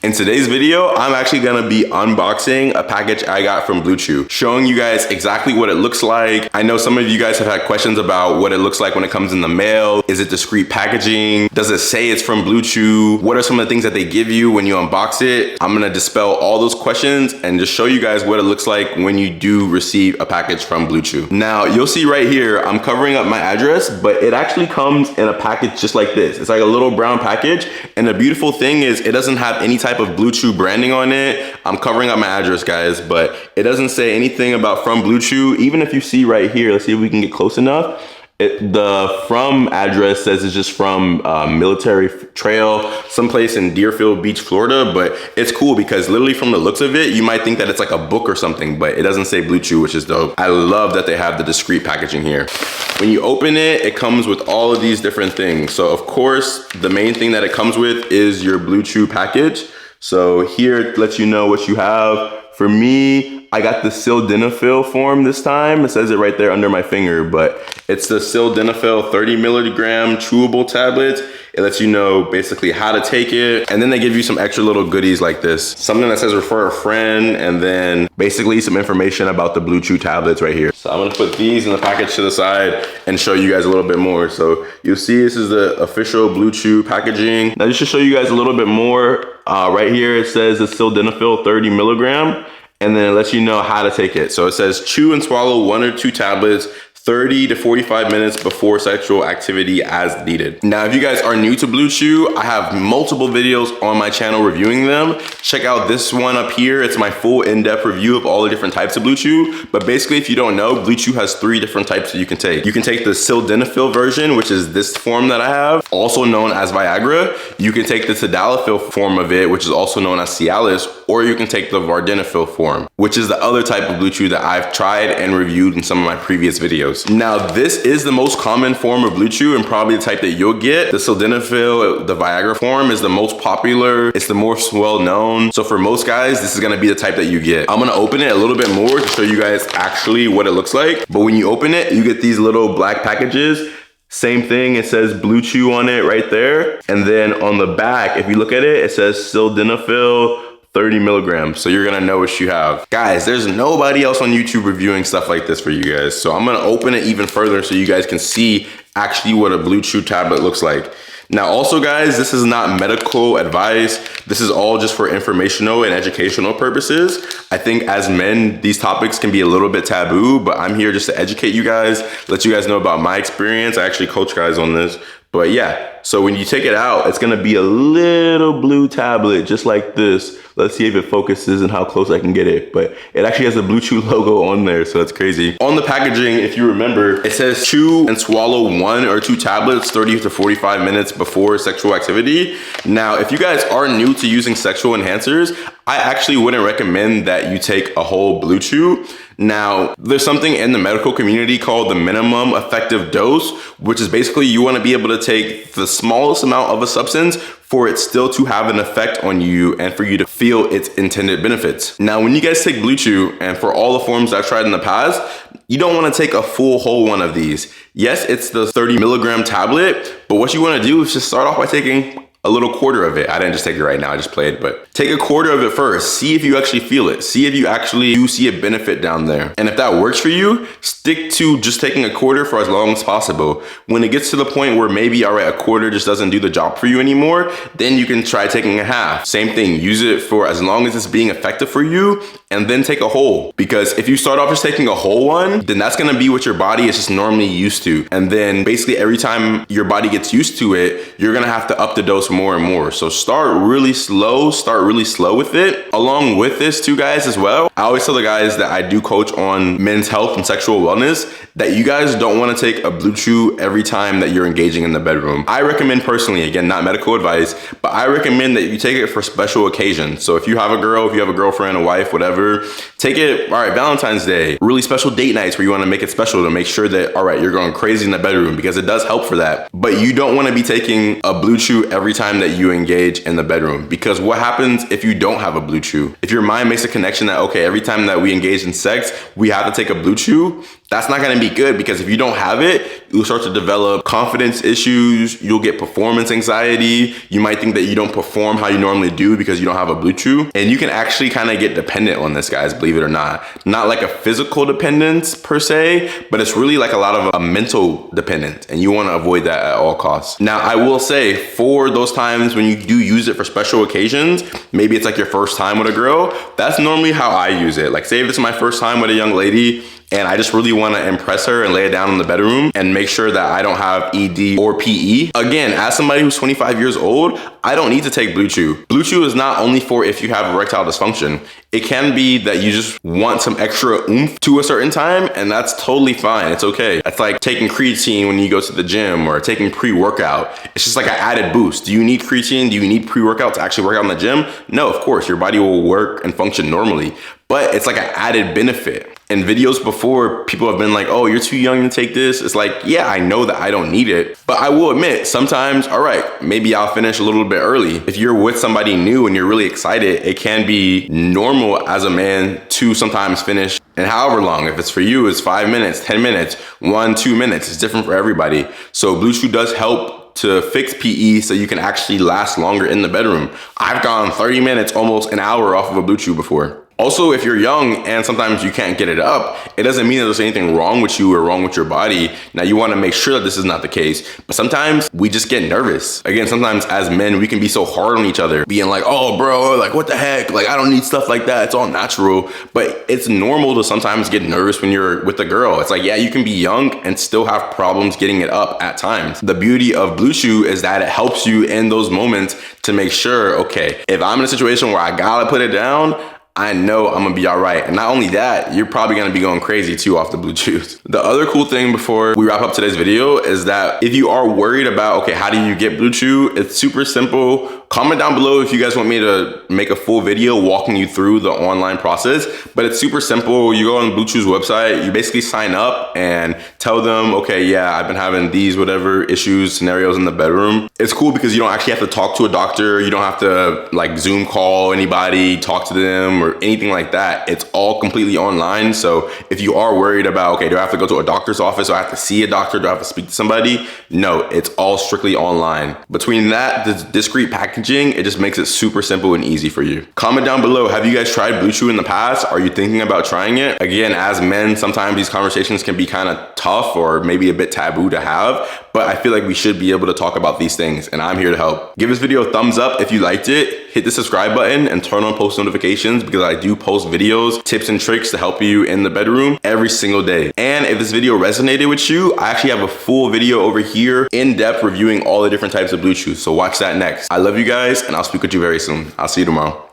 In today's video, I'm actually gonna be unboxing a package I got from Bluechew, showing you guys exactly what it looks like. I know some of you guys have had questions about what it looks like when it comes in the mail. Is it discreet packaging? Does it say it's from Bluechew? What are some of the things that they give you when you unbox it? I'm gonna dispel all those questions and just show you guys what it looks like when you do receive a package from Bluechew. Now, you'll see right here, I'm covering up my address, but it actually comes in a package just like this. It's like a little brown package, and the beautiful thing is it doesn't have any type of Bluechew branding on it. I'm covering up my address, guys, but it doesn't say anything about from Bluechew. Even if you see right here, let's see if we can get close enough. The from address says it's just from Military Trail, someplace in Deerfield Beach, Florida, but it's cool because literally from the looks of it, you might think that it's like a book or something, but it doesn't say Bluechew, which is dope. I love that they have the discreet packaging here. When you open it, it comes with all of these different things. So of course, the main thing that it comes with is your Bluechew package. So here it lets you know what you have. For me, I got the sildenafil form this time. It says it right there under my finger, but it's the sildenafil 30 milligram chewable tablets. It lets you know basically how to take it. And then they give you some extra little goodies like this. Something that says refer a friend, and then basically some information about the Bluechew tablets right here. So I'm gonna put these in the package to the side and show you guys a little bit more. So you'll see this is the official Bluechew packaging. Now just to show you guys a little bit more, right here it says the sildenafil 30 milligram, and then it lets you know how to take it. So it says chew and swallow 1 or 2 tablets 30 to 45 minutes before sexual activity as needed. Now, if you guys are new to Bluechew, I have multiple videos on my channel reviewing them. Check out this one up here. It's my full in-depth review of all the different types of Bluechew. But basically, if you don't know, Bluechew has 3 different types that you can take. You can take the sildenafil version, which is this form that I have, also known as Viagra. You can take the tadalafil form of it, which is also known as Cialis, or you can take the vardenafil form, which is the other type of Bluechew that I've tried and reviewed in some of my previous videos. Now, this is the most common form of Bluechew and probably the type that you'll get. The sildenafil, the Viagra form, is the most popular. It's the most well-known. So for most guys, this is gonna be the type that you get. I'm gonna open it a little bit more to show you guys actually what it looks like. But when you open it, you get these little black packages. Same thing, it says Bluechew on it right there. And then on the back, if you look at it, it says sildenafil 30 milligrams. So you're gonna know what you have. Guys, there's nobody else on YouTube reviewing stuff like this for you guys. So I'm gonna open it even further so you guys can see actually what a Bluechew tablet looks like. Now also guys, this is not medical advice. This is all just for informational and educational purposes. I think as men, these topics can be a little bit taboo, but I'm here just to educate you guys, let you guys know about my experience. I actually coach guys on this. But yeah, so when you take it out, it's gonna be a little blue tablet just like this. Let's see if it focuses and how close I can get it. But it actually has the Bluechew logo on there, so that's crazy. On the packaging, if you remember, it says chew and swallow 1 or 2 tablets 30 to 45 minutes before sexual activity. Now, if you guys are new to using sexual enhancers, I actually wouldn't recommend that you take a whole Bluechew. Now, there's something in the medical community called the minimum effective dose, which is basically you want to be able to take the smallest amount of a substance for it still to have an effect on you and for you to feel its intended benefits. Now, when you guys take Bluechew, and for all the forms I've tried in the past, you don't want to take a full whole one of these. Yes, it's the 30 milligram tablet, but what you want to do is just start off by taking a little quarter of it. I didn't just take it right now, I just played, but take a quarter of it first. See if you actually feel it. See if you actually do see a benefit down there. And if that works for you, stick to just taking a quarter for as long as possible. When it gets to the point where maybe, all right, a quarter just doesn't do the job for you anymore, then you can try taking a half. Same thing, use it for as long as it's being effective for you, and then take a whole. Because if you start off just taking a whole one, then that's gonna be what your body is just normally used to. And then basically every time your body gets used to it, you're gonna have to up the dose more and more. So start really slow with it. Along with this too, guys, as well, I always tell the guys that I do coach on men's health and sexual wellness that you guys don't want to take a Bluechew every time that you're engaging in the bedroom. I recommend personally, again, not medical advice, but I recommend that you take it for special occasions. So if you have a girl, if you have a girlfriend, a wife, whatever, take it, all right, Valentine's Day, really special date nights where you want to make it special to make sure that, all right, you're going crazy in the bedroom, because it does help for that. But you don't want to be taking a Bluechew every time that you engage in the bedroom, because what happens if you don't have a Bluechew? If your mind makes a connection that, okay, every time that we engage in sex, we have to take a Bluechew, That's not gonna be good, because if you don't have it, you'll start to develop confidence issues, you'll get performance anxiety, you might think that you don't perform how you normally do because you don't have a Bluechew, and you can actually kind of get dependent on this, guys, believe it or not. Not like a physical dependence per se, but it's really like a lot of a mental dependence, and you wanna avoid that at all costs. Now, I will say, for those times when you do use it for special occasions, maybe it's like your first time with a girl, that's normally how I use it. Like, say if it's my first time with a young lady, and I just really wanna impress her and lay it down in the bedroom and make sure that I don't have ED or PE. Again, as somebody who's 25 years old, I don't need to take Bluechew. Bluechew is not only for if you have erectile dysfunction. It can be that you just want some extra oomph to a certain time, and that's totally fine, it's okay. It's like taking creatine when you go to the gym, or taking pre-workout. It's just like an added boost. Do you need creatine? Do you need pre-workout to actually work out in the gym? No, of course, your body will work and function normally, but it's like an added benefit. In videos before, people have been like, oh, you're too young to take this. It's like, yeah, I know that I don't need it, but I will admit, sometimes, all right, maybe I'll finish a little bit early. If you're with somebody new and you're really excited, it can be normal as a man to sometimes finish and however long. If it's for you, it's 5 minutes, 10 minutes, 1-2 minutes. It's different for everybody. So Bluechew does help to fix PE so you can actually last longer in the bedroom. I've gone 30 minutes, almost an hour off of a Bluechew before. Also, if you're young and sometimes you can't get it up, it doesn't mean that there's anything wrong with you or wrong with your body. Now, you wanna make sure that this is not the case, but sometimes we just get nervous. Again, sometimes as men, we can be so hard on each other, being like, oh bro, like what the heck? Like, I don't need stuff like that, it's all natural. But it's normal to sometimes get nervous when you're with a girl. It's like, yeah, you can be young and still have problems getting it up at times. The beauty of Bluechew is that it helps you in those moments to make sure, okay, if I'm in a situation where I gotta put it down, I know I'm gonna be all right. And not only that, you're probably gonna be going crazy too off the Bluechew. The other cool thing before we wrap up today's video is that if you are worried about, okay, how do you get Bluechew? It's super simple. Comment down below if you guys want me to make a full video walking you through the online process, but it's super simple. You go on Bluechew's website, you basically sign up and tell them, okay, yeah, I've been having these whatever issues, scenarios in the bedroom. It's cool because you don't actually have to talk to a doctor. You don't have to like Zoom call anybody, talk to them or anything like that. It's all completely online. So if you are worried about, okay, do I have to go to a doctor's office? Do I have to see a doctor? Do I have to speak to somebody? No, it's all strictly online. Between that, the discreet packaging, it just makes it super simple and easy for you. Comment down below, have you guys tried Bluechew in the past? Are you thinking about trying it? Again, as men, sometimes these conversations can be kind of tough or maybe a bit taboo to have, but I feel like we should be able to talk about these things, and I'm here to help. Give this video a thumbs up if you liked it. Hit the subscribe button and turn on post notifications because I do post videos, tips and tricks to help you in the bedroom every single day. And if this video resonated with you, I actually have a full video over here in depth reviewing all the different types of Bluechew. So watch that next. I love you guys and I'll speak with you very soon. I'll see you tomorrow.